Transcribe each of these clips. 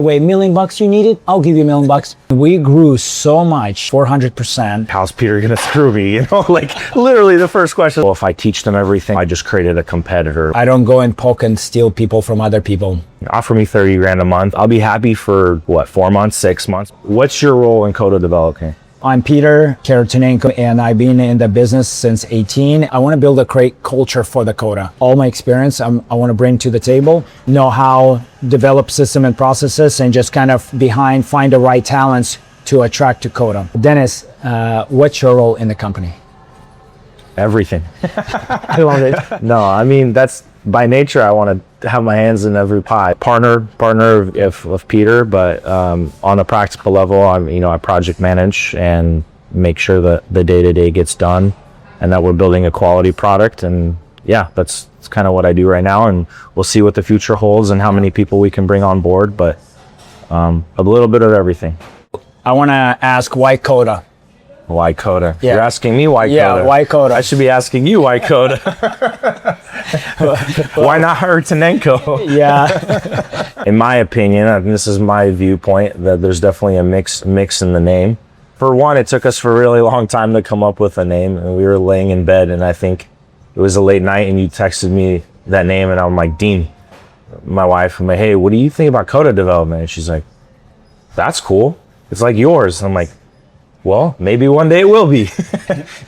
Wait, $1,000,000 you need it? I'll give you $1,000,000. We grew so much, 400%. How's Peter gonna screw me? You know, like literally the first question. Well, if I teach them everything, I just created a competitor. I don't go and poke and steal people from other people. Offer me 30 grand a month. I'll be happy for what, 4 months, 6 months. What's your role in KOTA Development? I'm Peter Karatunenko, and I've been in the business since 18. I want to build a great culture for the Coda. All my experience, I want to bring to the table, know how develop system and processes, and just kind of find the right talents to attract to Coda. Dennis, what's your role in the company? Everything. I love it. No, I mean, that's by nature. I want to have my hands in every pie. Partner of Peter, but on a practical level, I project manage and make sure that the day-to-day gets done, and that we're building a quality product. And yeah, that's kind of what I do right now. And we'll see what the future holds and how many people we can bring on board. But a little bit of everything. I want to ask why Coda. Why Coda? Yeah. You're asking me why Coda? Yeah, why Coda? I should be asking you why Coda. Why not Karatunenko? Yeah. In my opinion, and this is my viewpoint, that there's definitely a mix in the name. For one, it took us for a really long time to come up with a name, and we were laying in bed, and I think it was a late night, and you texted me that name, and I'm like, Dean, my wife, I'm like, hey, what do you think about KOTA Development? And she's like, that's cool. It's like yours. And I'm like, well, maybe one day it will be.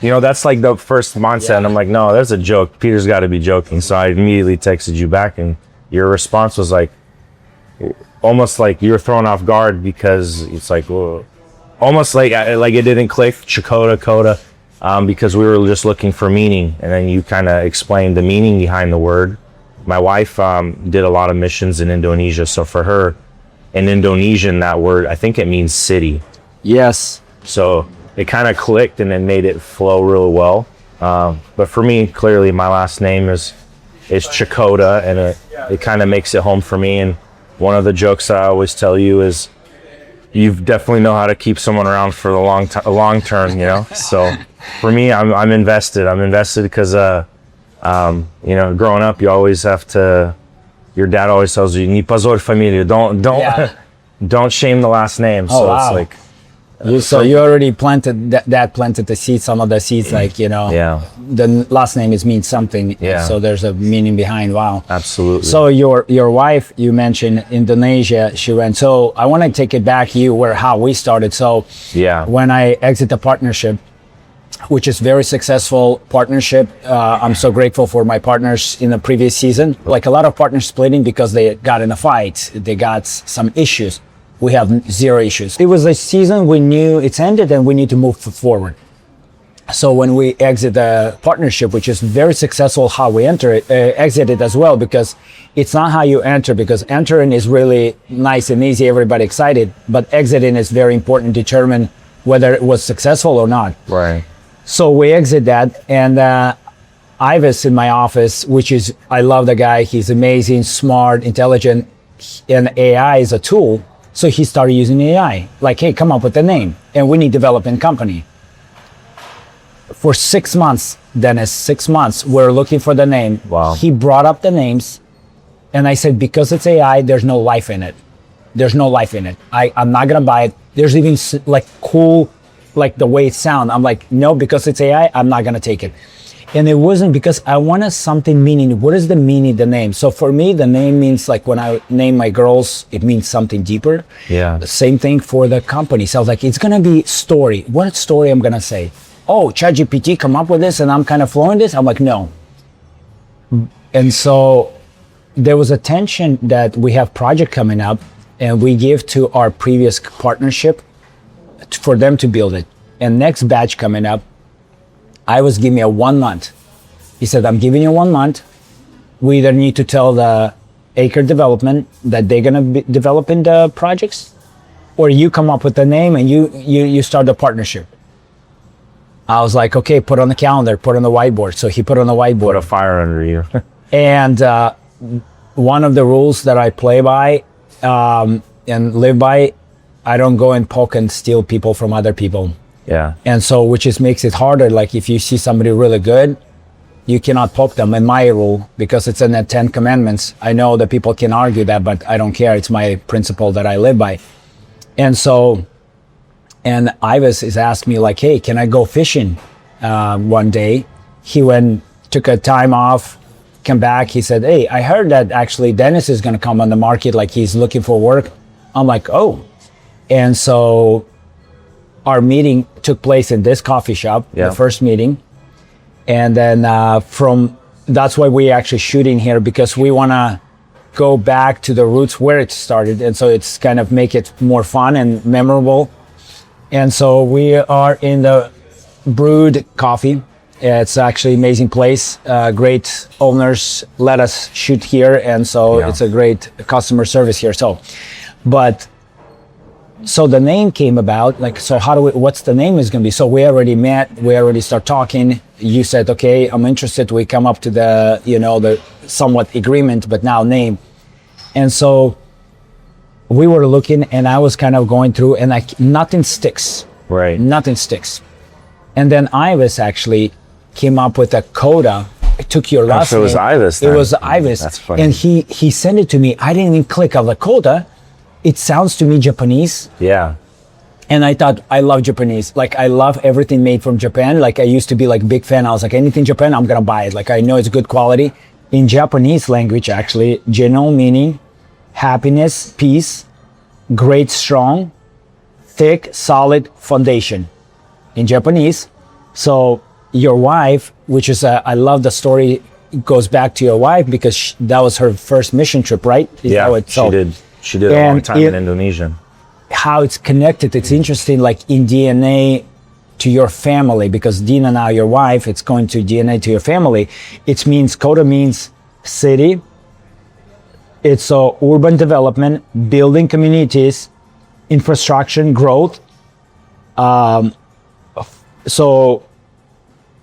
That's like the first mindset. Yeah. And I'm like, no, that's a joke. Peter's got to be joking. So I immediately texted you back, and your response was like, almost like you were thrown off guard, because it's like, whoa, almost like it didn't click, Coda, because we were just looking for meaning. And then you kind of explained the meaning behind the word. My wife did a lot of missions in Indonesia. So for her, in Indonesian, that word, I think it means city. Yes. So it kind of clicked, and it made it flow really well. But for me, clearly, my last name is Coda, and it kind of makes it home for me. And one of the jokes that I always tell you is, you definitely know how to keep someone around for the long term. So for me, I'm invested. I'm invested because growing up, you always have to. Your dad always tells you, "Ni pozor familia." Don't shame the last name. Oh, so wow. It's like. So you already planted planted the seeds, some of the seeds, Yeah. The last name means something. Yeah. So there's a meaning behind. Wow. Absolutely. So your wife, you mentioned Indonesia, she went. So I want to take it back how we started. So yeah. When I exit the partnership, which is very successful partnership, I'm so grateful for my partners in the previous season. Like a lot of partners splitting because they got in a fight, they got some issues. We have zero issues. It was a season we knew it's ended and we need to move forward. So when we exit the partnership, which is very successful, how we exit it as well, because it's not how you enter, because entering is really nice and easy, everybody excited, but exiting is very important to determine whether it was successful or not. Right. So we exit that, and Ivis in my office, I love the guy, he's amazing, smart, intelligent, and AI is a tool. So he started using AI, like, hey, come up with a name, and we need development company. For 6 months, Dennis, 6 months, we're looking for the name. Wow. He brought up the names, and I said, because it's AI, there's no life in it. There's no life in it. I'm not gonna buy it. There's even like cool, like the way it sounds. I'm like, no, because it's AI, I'm not gonna take it. And it wasn't because I wanted something meaning. What is the meaning of the name? So for me, the name means, like when I name my girls, it means something deeper. Yeah. The same thing for the company. So I was like, it's gonna be story. What story I'm gonna say? Oh, ChatGPT come up with this and I'm kind of flowing this? I'm like, no. And so there was a tension that we have project coming up, and we give to our previous partnership for them to build it. And next batch coming up, I was giving me a 1 month. He said, I'm giving you 1 month. We either need to tell the Acre Development that they're gonna be developing the projects, or you come up with the name and you start the partnership. I was like, okay, put on the calendar, put on the whiteboard. So he put on the whiteboard. Put a fire under you. And one of the rules that I play by and live by, I don't go and poke and steal people from other people. Yeah. And so, which makes it harder. Like if you see somebody really good, you cannot poke them in my rule because it's in the 10 commandments. I know that people can argue that, but I don't care. It's my principle that I live by. And so, and Ivis is asked me like, hey, can I go fishing one day? He went, took a time off, come back. He said, hey, I heard that actually Dennis is going to come on the market. Like he's looking for work. I'm like, oh. And so our meeting took place in this coffee shop, the first meeting. And then that's why we're actually shooting here, because we want to go back to the roots where it started. And so it's kind of make it more fun and memorable. And so we are in the Brewed Coffee. It's actually amazing place. Great owners let us shoot here. And so it's a great customer service here. So the name came about, like, so what's the name is going to be? So we already met, we already start talking. You said, okay, I'm interested. We come up to the somewhat agreement, but now name. And so we were looking, and I was kind of going through, and like nothing sticks. Right. Nothing sticks. And then Ivis actually came up with a Coda. It took your last name. So it was Ivis then. It was Ivis. That's funny. And he sent it to me. I didn't even click on the Coda. It sounds to me Japanese. Yeah. And I thought, I love Japanese. Like, I love everything made from Japan. Like, I used to be like big fan. I was like, anything Japan, I'm going to buy it. Like, I know it's good quality. In Japanese language, actually, general meaning, happiness, peace, great, strong, thick, solid foundation. In Japanese. So your wife, which is, I love the story, goes back to your wife because that was her first mission trip, right? She did. She did a long time in Indonesia. How it's connected, it's interesting, like in DNA to your family, because Dina, now your wife, it's going to DNA to your family. It means, Coda means city. It's urban development, building communities, infrastructure, growth. So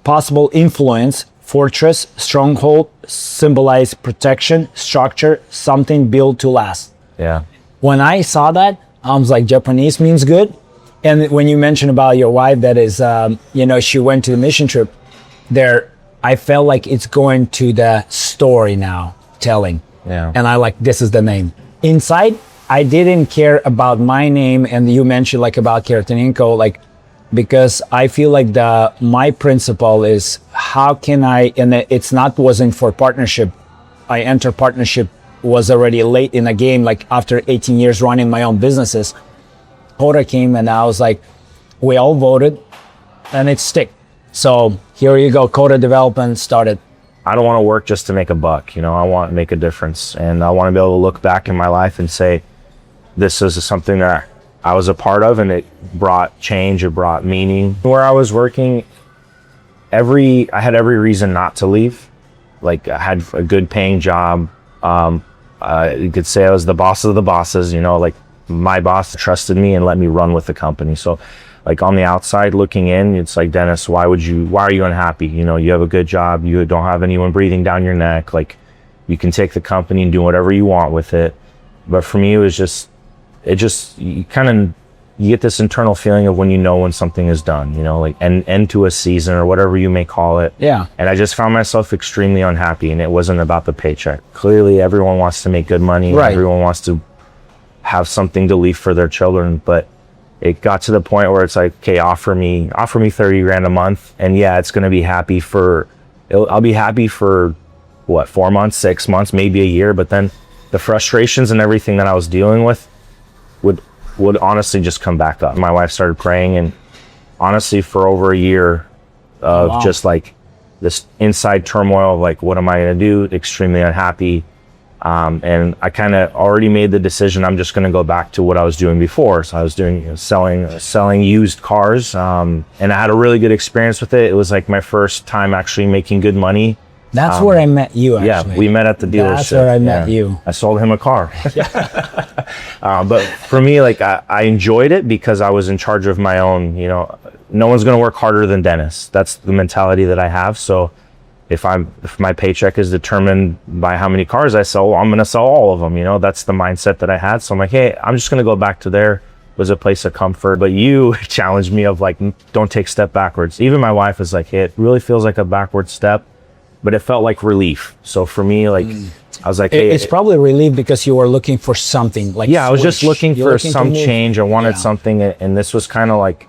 possible influence, fortress, stronghold, symbolize protection, structure, something built to last. Yeah. When I saw that, I was like, Japanese means good. And when you mentioned about your wife, that is, she went to the mission trip there, I felt like it's going to the story now, telling. Yeah. And I like, this is the name. Inside, I didn't care about my name. And you mentioned like about Keratinenko, like, because I feel like my principle is how can I, and wasn't for partnership. I enter partnership was already late in the game, like after 18 years running my own businesses. Coda came and I was like, we all voted and it stick. So here you go, KOTA Development started. I don't want to work just to make a buck, I want to make a difference. And I want to be able to look back in my life and say, this is something that I was a part of and it brought change, it brought meaning. Where I was working, I had every reason not to leave. Like I had a good paying job. You could say I was the boss of the bosses, like my boss trusted me and let me run with the company. So like on the outside looking in, it's like, Dennis, why are you unhappy? You have a good job. You don't have anyone breathing down your neck. Like you can take the company and do whatever you want with it. But for me, you get this internal feeling of when something is done, like end to a season or whatever you may call it. Yeah. And I just found myself extremely unhappy, and it wasn't about the paycheck. Clearly, everyone wants to make good money. Right. Everyone wants to have something to leave for their children. But it got to the point where it's like, okay, offer me 30 grand a month. And yeah, it's going to be happy I'll be happy for what, 4 months, 6 months, maybe a year. But then the frustrations and everything that I was dealing with would honestly just come back up. My wife started praying, and honestly for over a year of just like this inside turmoil of like, what am I going to do? Extremely unhappy. And I kind of already made the decision. I'm just going to go back to what I was doing before. So I was doing selling used cars. And I had a really good experience with it. It was like my first time actually making good money. That's where I met you, actually. Yeah, we met at the dealership. That's where I met you. I sold him a car. But for me, like I enjoyed it because I was in charge of my own, no one's going to work harder than Dennis. That's the mentality that I have. So if my paycheck is determined by how many cars I sell, I'm going to sell all of them. That's the mindset that I had. So I'm like, hey, I'm just going to go back to there. It was a place of comfort. But you challenged me of like, don't take a step backwards. Even my wife is like, hey, it really feels like a backward step. but it felt like relief. So for me, like, I was like, hey, It's probably relief because you were looking for something like yeah, I was just looking You're for looking to some move. change. I wanted Yeah. something, and this was kind of like,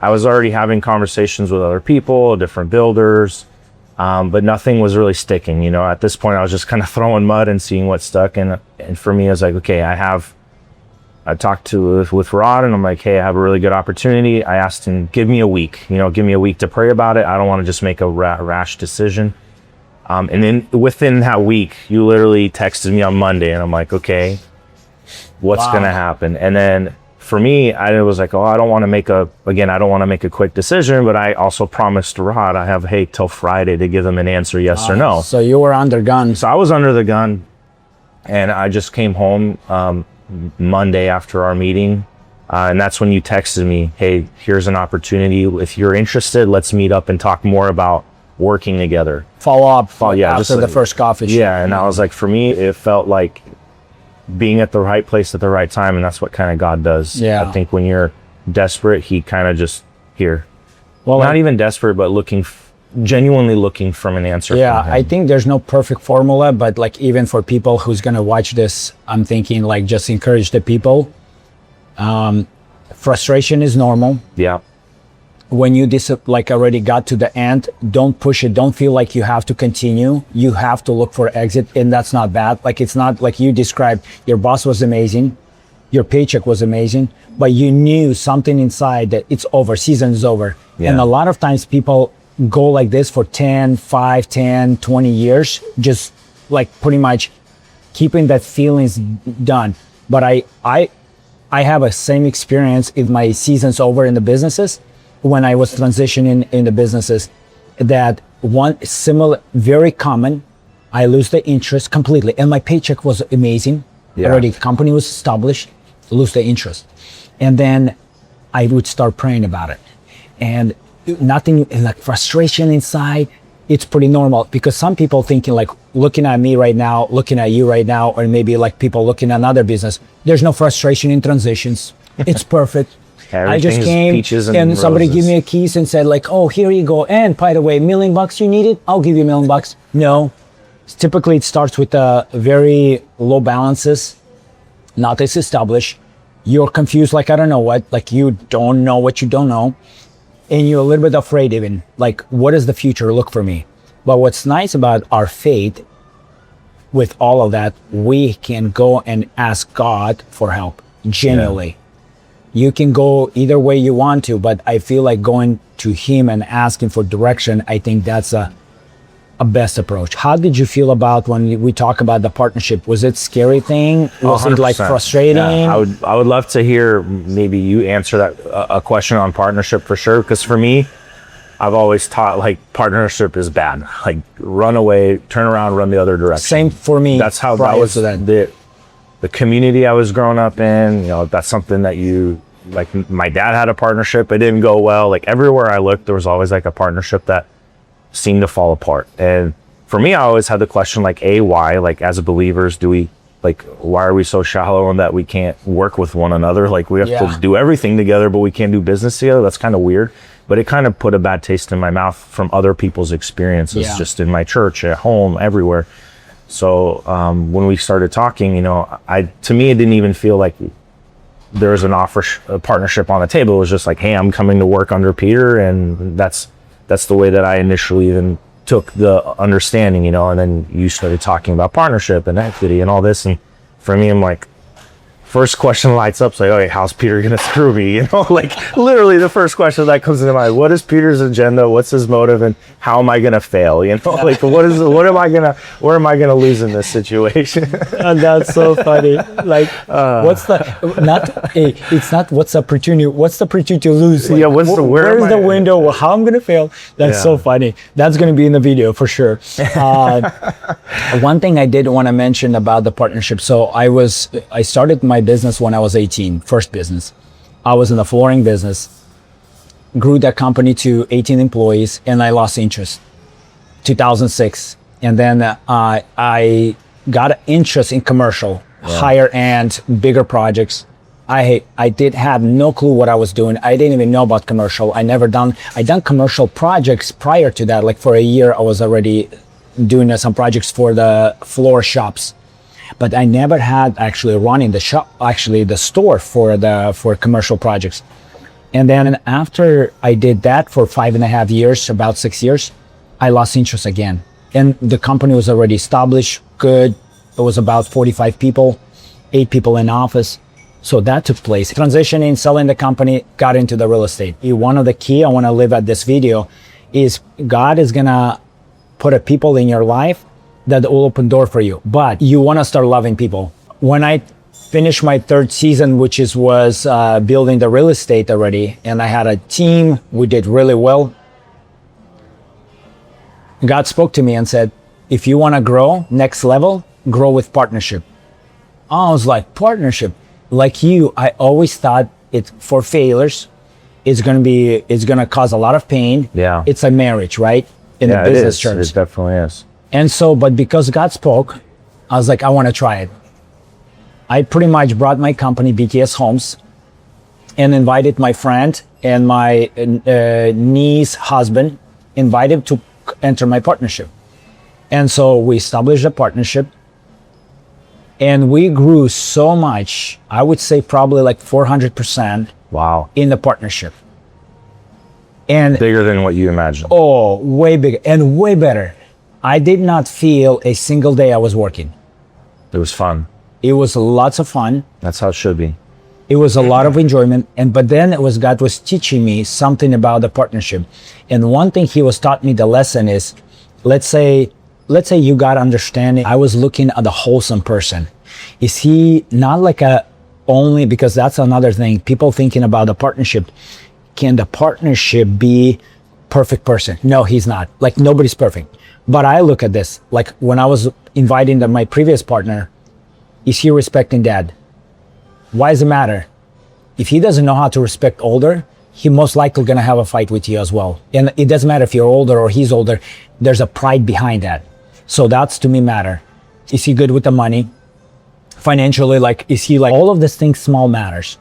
I was already having conversations with other people, different builders, but nothing was really sticking. You know, at this point, I was just kind of throwing mud and seeing what stuck. And for me, I was like, okay, I talked with Rod, and I'm like, hey, I have a really good opportunity. I asked him, give me a week. You know, give me a week to pray about it. I don't want to just make a rash decision. And then within that week, you literally texted me on Monday, and I'm like, okay, what's Wow. gonna happen? And then for me, I was like, oh, I don't want to make a quick decision, but I also promised Rod, I have, hey, till Friday to give them an answer, yes or no. So you were under gun. So I was under the gun, and I just came home Monday after our meeting, and that's when you texted me, hey, here's an opportunity. If you're interested, let's meet up and talk more about working together. Follow up Yeah, after just the like- first coffee shop. Yeah, and I was like, for me, it felt like being at the right place at the right time, and that's what kind of God does. Yeah. I think when you're desperate, he kind of just here. Well, Not even desperate, but genuinely looking from an answer. yeah, from him. I think there's no perfect formula, but like even for people who's gonna watch this, I'm thinking like just encourage the people. Frustration is normal. Yeah. When you like already got to the end, don't push it. Don't feel like you have to continue. You have to look for exit, and that's not bad. Like it's not like you described. Your boss was amazing, your paycheck was amazing, but you knew something inside that it's over. Season is over. Yeah. And a lot of times people go like this for 5, 10, 20 years, just like pretty much keeping that feelings done. But I have a same experience in my seasons over in the businesses. When I was transitioning in the businesses, that one similar, very common, I lose the interest completely. And my paycheck was amazing. Yeah. Already the company was established, lose the interest. And then I would start praying about it. And nothing, like frustration inside, it's pretty normal because some people thinking like looking at me right now, looking at you right now, or maybe like people looking at another business, there's no frustration in transitions. It's perfect. I just Everything's came peaches and somebody roses. gave me a keys and said like, oh, here you go. And by the way, $1 million you need it? I'll give you $1 million. No, typically it starts with very low balances, not as established. You're confused, like, I don't know what, like you don't know what you don't know. And you're a little bit afraid even, like, what does the future look for me? But what's nice about our faith with all of that, we can go and ask God for help, genuinely. You can go either way you want to, but I feel like going to him and asking for direction, I think that's a best approach. How did you feel about when we talk about the partnership? Was it a scary thing? Was it like 100%. frustrating? Yeah, I would love to hear maybe you answer that a question on partnership for sure. Because for me, I've always taught like partnership is bad. Like run away, turn around, run the other direction. Same for me. That's how that prior was to that. the community I was growing up in. You know, that's something that you like. My dad had a partnership. It didn't go well. Like everywhere I looked, there was always like a partnership that seemed to fall apart. And for me, I always had the question like, why? Like as believers, why are we so shallow and that we can't work with one another? Like we have Yeah. to do everything together, but we can't do business together. That's kind of weird. But it kind of put a bad taste in my mouth from other people's experiences, Yeah. just in my church, at home, everywhere. So when we started talking, you know, to me, it didn't even feel like there was a partnership on the table. It was just like, hey, I'm coming to work under Peter, and that's the way that I initially even took the understanding, you know. And then you started talking about partnership and equity and all this, and for me, I'm like, first question lights up, it's like, okay, how's Peter gonna screw me? You know, like literally the first question that comes into mind, what is Peter's agenda? What's his motive? And how am I gonna fail? You know, like where am I gonna lose in this situation? And that's so funny. Like, it's not what's the opportunity to lose? Like, Yeah, where's the window? How I'm gonna fail? That's so Yeah. funny. That's gonna be in the video for sure. One thing I did want to mention about the partnership. So I started my business when I was 18, first business. I was in the flooring business, grew that company to 18 employees, and I lost interest. 2006. And then I got interest in commercial, higher end, bigger projects. I did have no clue what I was doing. I didn't even know about commercial. I done commercial projects prior to that. Like for a year, I was already doing some projects for the floor shops. But I never had actually running the shop, actually the store for commercial projects. And then after I did that for 5.5 years, about 6 years, I lost interest again. And the company was already established, good. It was about 45 people, 8 people in office. So that took place. Transitioning, selling the company, got into the real estate. One of the key I want to leave at this video is God is going to put a people in your life that will open door for you. But you want to start loving people. When I finished my 3rd season, which was building the real estate already, and I had a team, we did really well. God spoke to me and said, if you want to grow next level, grow with partnership. I was like, partnership? Like you, I always thought it for failures, it's going to cause a lot of pain. Yeah. It's a marriage, right? In the business terms. It definitely is. And so, but because God spoke, I was like, I want to try it. I pretty much brought my company, BTS Homes, and invited my friend and my niece's husband, invited to enter my partnership. And so we established a partnership, and we grew so much, I would say probably like 400%. Wow. In the partnership. And bigger than what you imagined. Oh, way bigger and way better. I did not feel a single day I was working. It was fun. It was lots of fun. That's how it should be. It was a lot of enjoyment. But then God was teaching me something about the partnership. And one thing he was taught me the lesson is, let's say you got understanding. I was looking at the wholesome person. Is he not like only, because that's another thing, people thinking about the partnership. Can the partnership be perfect person? No, he's not. Like nobody's perfect. But I look at this, like when I was inviting my previous partner, is he respecting dad? Why does it matter? If he doesn't know how to respect older, he most likely gonna have a fight with you as well. And it doesn't matter if you're older or he's older, there's a pride behind that. So that's to me matter. Is he good with the money? Financially, like, is he like, all of these things small matters.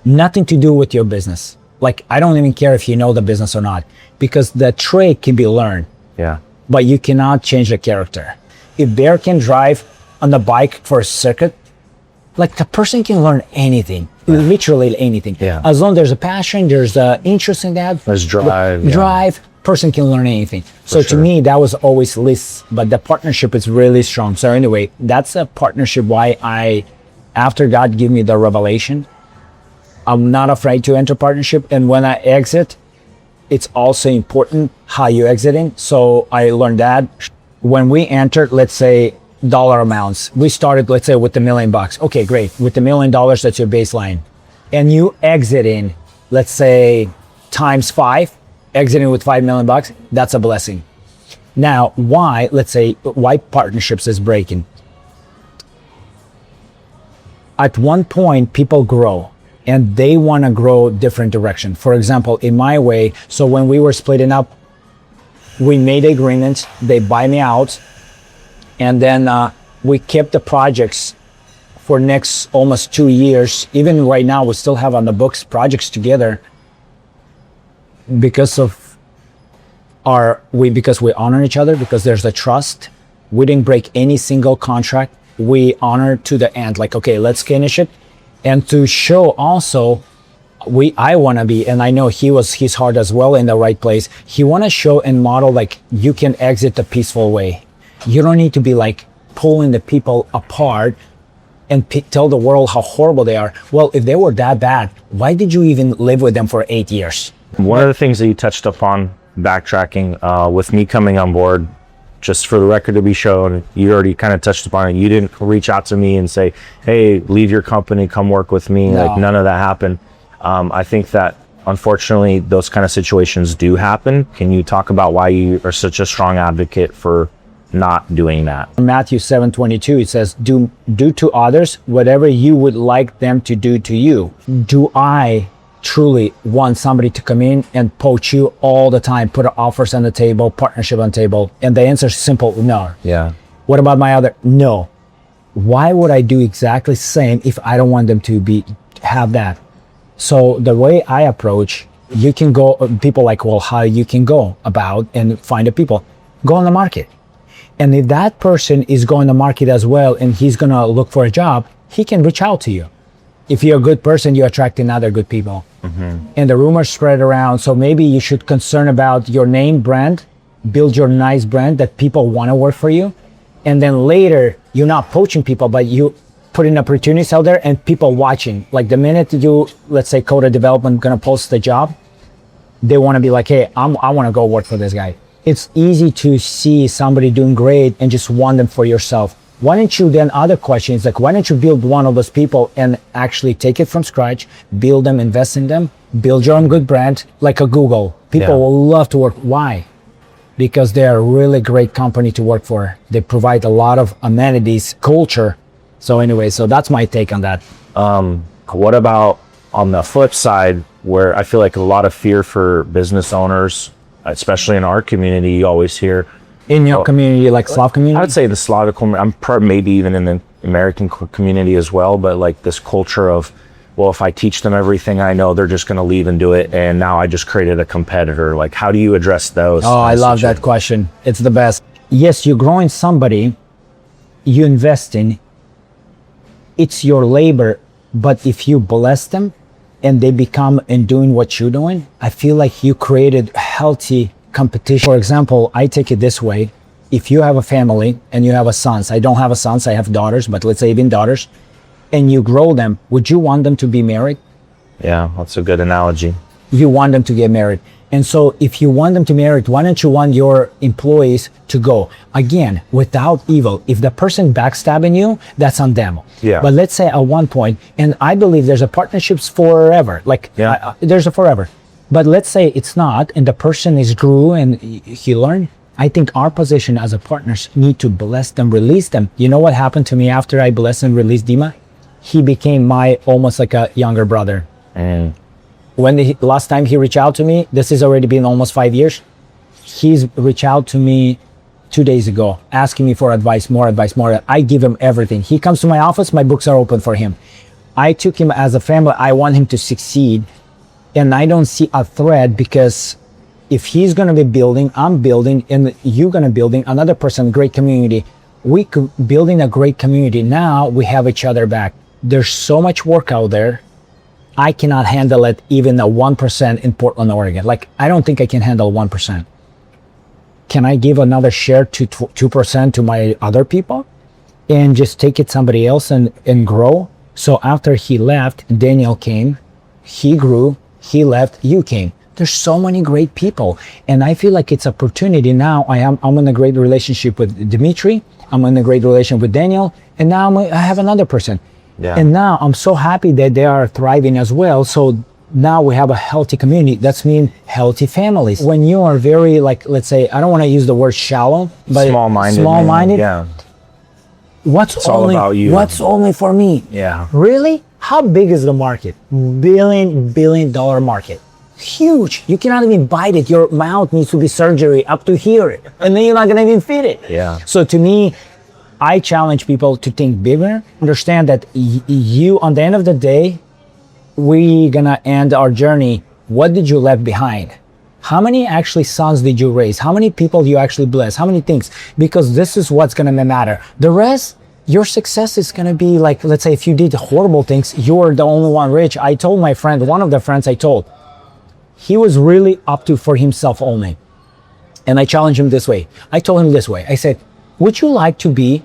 Nothing to do with your business. Like, I don't even care if you know the business or not, because the trait can be learned. Yeah. But you cannot change the character. If Bear can drive on the bike for a circuit, like the person can learn anything, literally anything. Yeah. As long as there's a passion, there's an interest in that. There's drive. Drive, person can learn anything. So sure. To me, that was always list, but the partnership is really strong. So anyway, that's a partnership why after God gave me the revelation, I'm not afraid to enter partnership. And when I exit, it's also important how you exiting. So I learned that when we entered, let's say dollar amounts, we started, let's say with $1 million. Okay, great. With $1 million, that's your baseline. And you exiting, let's say times 5, exiting with $5 million, that's a blessing. Now, why partnerships is breaking? At one point, people grow and they want to grow different direction. For example, in my way, so when we were splitting up, we made agreements, they buy me out, and then we kept the projects for next almost 2 years. Even right now, we still have on the books projects together because we honor each other, because there's a trust. We didn't break any single contract. We honor to the end, like, okay, let's finish it. And to show also, I want to be, and I know his heart as well in the right place. He want to show and model like you can exit the peaceful way. You don't need to be like pulling the people apart and tell the world how horrible they are. Well, if they were that bad, why did you even live with them for 8 years? One of the things that you touched upon, backtracking, with me coming on board, just for the record to be shown, you already kind of touched upon it. You didn't reach out to me and say, hey, leave your company, come work with me. No. Like, none of that happened. I think that unfortunately those kind of situations do happen. Can you talk about why you are such a strong advocate for not doing that? In Matthew 7:22, it says, do to others whatever you would like them to do to you. Do I truly want somebody to come in and poach you all the time, put offers on the table, partnership on the table? And the answer is simple, no. Yeah. What about my other? No. Why would I do exactly the same if I don't want them to have that? So the way I approach, you can go, people like, well, how you can go about and find the people? Go on the market. And if that person is going to market as well and he's going to look for a job, he can reach out to you. If you're a good person, you're attracting other good people. And the rumors spread around. So maybe you should concern about your name brand, build your nice brand that people want to work for you. And then later, you're not poaching people, but you putting opportunities out there and people watching. Like the minute you, let's say KOTA Development gonna post the job, they want to be like, hey, I want to go work for this guy. It's easy to see somebody doing great and just want them for yourself. Why don't you then, other questions like, why don't you build one of those people and actually take it from scratch, build them, invest in them, build your own good brand, like a Google. People will love to work. Why? Because they're a really great company to work for. They provide a lot of amenities, culture. So anyway, so that's my take on that. What about on the flip side, where I feel like a lot of fear for business owners, especially in our community, you always hear, In your community, like Slav community? I would say the Slavic, maybe even in the American community as well, but like this culture of, well, if I teach them everything I know, they're just going to leave and do it. And now I just created a competitor. Like, how do you address those? Oh, I love that question. It's the best. Yes, you're growing somebody, you invest in, it's your labor, but if you bless them and they become in doing what you're doing, I feel like you created healthy competition. For example, I take it this way. If you have a family and you have a sons, I don't have a sons, I have daughters, but let's say even daughters, and you grow them, would you want them to be married? Yeah, that's a good analogy. You want them to get married. And so if you want them to be married, why don't you want your employees to go? Again, without evil. If the person backstabbing you, that's on them. Yeah. But let's say at one point, and I believe there's a partnerships forever, like there's a forever. But let's say it's not, and the person is grew and he learned. I think our position as a partners need to bless them, release them. You know what happened to me after I blessed and released Dima? He became my almost like a younger brother. And when the last time he reached out to me, this has already been almost 5 years. He's reached out to me 2 days ago, asking me for advice, more advice, more. I give him everything. He comes to my office, my books are open for him. I took him as a family. I want him to succeed. And I don't see a threat, because if he's going to be building, I'm building, and you're going to building another person, great community. We could building a great community. Now we have each other back. There's so much work out there. I cannot handle it, even a 1% in Portland, Oregon. Like, I don't think I can handle 1%. Can I give another share to 2% to my other people and just take it somebody else and grow? So after he left, Daniel came, he grew, he left, you came. There's so many great people. And I feel like it's opportunity now. I'm in a great relationship with Dimitri. I'm in a great relationship with Daniel. And now I have another person. yeah, And now I'm so happy that they are thriving as well. So now we have a healthy community. That's mean healthy families. When you are very, like, let's say, I don't want to use the word shallow, but small-minded. Yeah, What's all only about you. What's only for me? yeah. Really? How big is the market? Billion dollar market. Huge. You cannot even bite it. Your mouth needs to be surgery up to here, and then you're not gonna even fit it. Yeah. So to me, I challenge people to think bigger. Understand that you, on the end of the day, we gonna end our journey. What did you left behind? How many actually sons did you raise? How many people you actually bless? How many things? Because this is what's gonna matter. The rest, your success is gonna be like, let's say if you did horrible things, you're the only one rich. I told my friend, one of the friends I told, he was really up to for himself only. And I challenged him this way. I told him this way. I said, would you like to be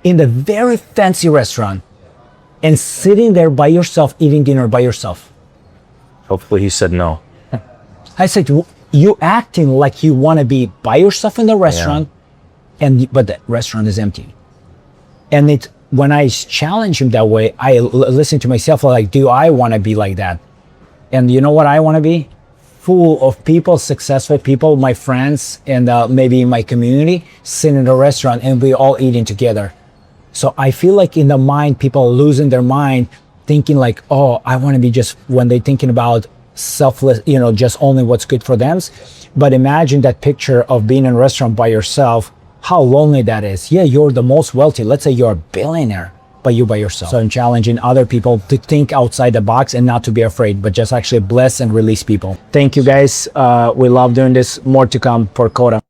in the very fancy restaurant and sitting there by yourself, eating dinner by yourself? Hopefully he said no. I said, you acting like you want to be by yourself in the restaurant, but the restaurant is empty. And when I challenge him that way, I listen to myself like, do I want to be like that? And you know what I want to be? Full of people, successful people, my friends, and maybe my community, sitting in a restaurant and we all eating together. So I feel like in the mind, people are losing their mind, thinking like, oh, I want to be just, when they're thinking about selfless, just only what's good for them. But imagine that picture of being in a restaurant by yourself, how lonely that is. Yeah, you're the most wealthy. Let's say you're a billionaire, but you by yourself. So I'm challenging other people to think outside the box and not to be afraid, but just actually bless and release people. Thank you guys. We love doing this. More to come for Coda.